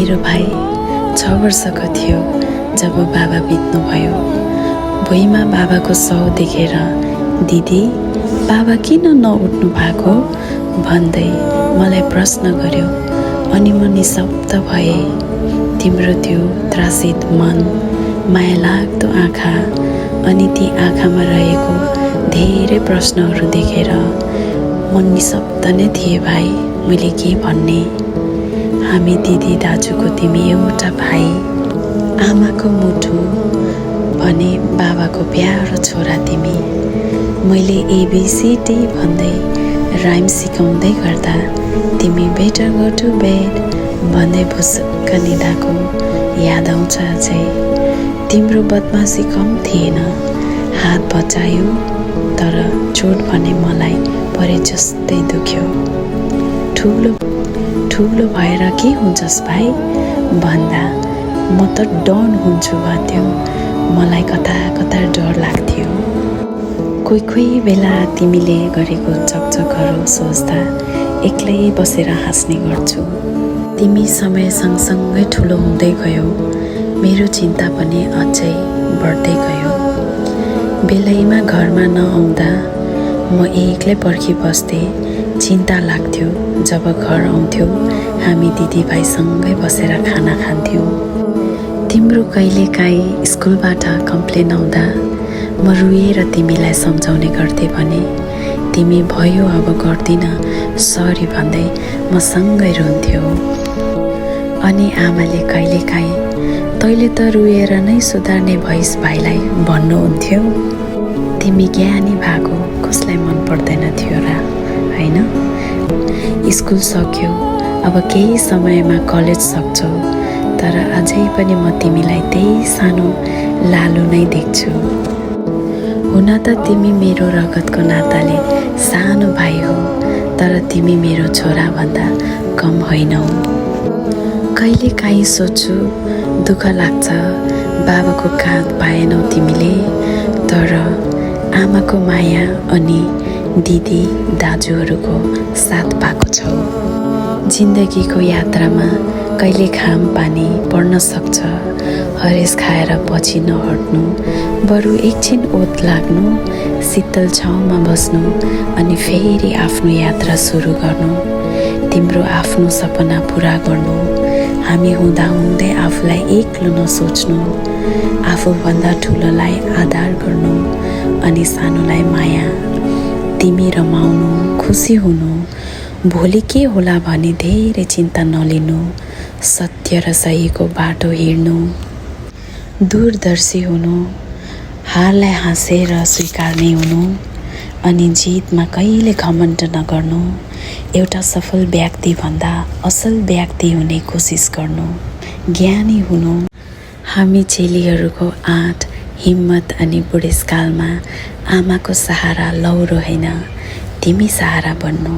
मेरो भाइ 6 वर्षको थियो जब बाबा बित्नुभयो। भुइँमा बाबाको शव देखेर दिदी बाबा किन नउठ्नु भएको भन्दै मलाई प्रश्न गर्यो। अनि म निशब्द भएँ। तिम्रो त्यो त्रासित मन, माया लाग्दो आँखा अनि ती आँखामा रहेको धेरै प्रश्नहरू देखेर म निशब्द नै थिएँ। भाइ, मैले के भन्ने? हामी दिदी दाजुको तिमी एउटा भाइ, आमाको मुटु भने बाबाको प्यारो छोरा तिमी। मैले एबिसिडी भन्दै राइम सिकाउँदै गर्दा तिमी बेटर गो टु बेड भन्दै भुसुक्क निदाको याद आउँछ अझै। तिम्रो बदमासी कम थिएन, हात बचायो तर चोट भने मलाई परे जस्तै दुख्यो। ठुलो भएर के हुन्छस् भाइ भन्दा म त डन हुन्छु भन्थ्यो। मलाई कता कता डर लाग्थ्यो। कोही बेला तिमीले गरेको चकचकहरू सोच्दा एक्लै बसेर हाँस्ने गर्छु। तिमी समय सँगसँगै ठुलो हुँदै गयो, मेरो चिन्ता पनि अझै बढ्दै गयो। बेलैमा घरमा नआउँदा म एक्लै पर्खिबस्थेँ। चिन्ता लाग्थ्यो। जब घर आउँथ्यौ हामी दिदीभाइसँगै बसेर खाना खान्थ्यौँ। तिम्रो कहिलेकाहीँ स्कुलबाट कम्प्लेन आउँदा म रुएर तिमीलाई सम्झाउने गर्थेँ भने तिमी भयो अब गर्दिन सरी भन्दै म सँगै रुन्थ्यौ। अनि आमाले कहिलेकाहीँ तैँले त रुएर नै सुधार्ने भइस भाइलाई भन्नुहुन्थ्यो। तिमी ज्ञानी भएको कसलाई मन पर्दैन थियो र, होइन? स्कुल सक्यो, अब केही समयमा कलेज सक्छौ, तर अझै पनि म तिमीलाई त्यही सानो लालु नै देख्छु। हुन त तिमी मेरो रगतको नाताले सानो भाइ हो, तर तिमी मेरो छोराभन्दा कम होइनौ। कहिलेकाहीँ सोच्छु दुःख लाग्छ बाबाको काँध पाएनौ तिमीले, तर आमाको माया अनि दिदी दाजुहरूको साथ पाएको छौ। जिन्दगीको यात्रामा कहिले घाम पानी पर्न सक्छ। हरेस खाएर पछि नहट्नु, बरु एकछिन ओत लाग्नु, शीतल छाउमा बस्नु अनि फेरि आफ्नो यात्रा सुरु गर्नु। तिम्रो आफ्नो सपना पुरा गर्नु, हामी हुँदाहुँदै आफूलाई एक्लो नसोच्नु, आफूभन्दा ठुलोलाई आदर गर्नु अनि सानोलाई माया। तिमी रमाउनु, खुसी हुनु, भोलि के होला भनी धेरै चिन्ता नलिनु, सत्य र सहीको बाटो हिँड्नु, दूरदर्शी हुनु, हारलाई हाँसेर स्वीकार्ने हुनु अनि जितमा कहिले घमण्ड नगर्नु। एउटा सफल व्यक्तिभन्दा असल व्यक्ति हुने कोसिस गर्नु, ज्ञानी हुनु। हामी चेलीहरूको आँट, हिम्मत अनि बुढेसकालमा आमाको सहारा लौरो होइन, तिमी सहारा बन्नु।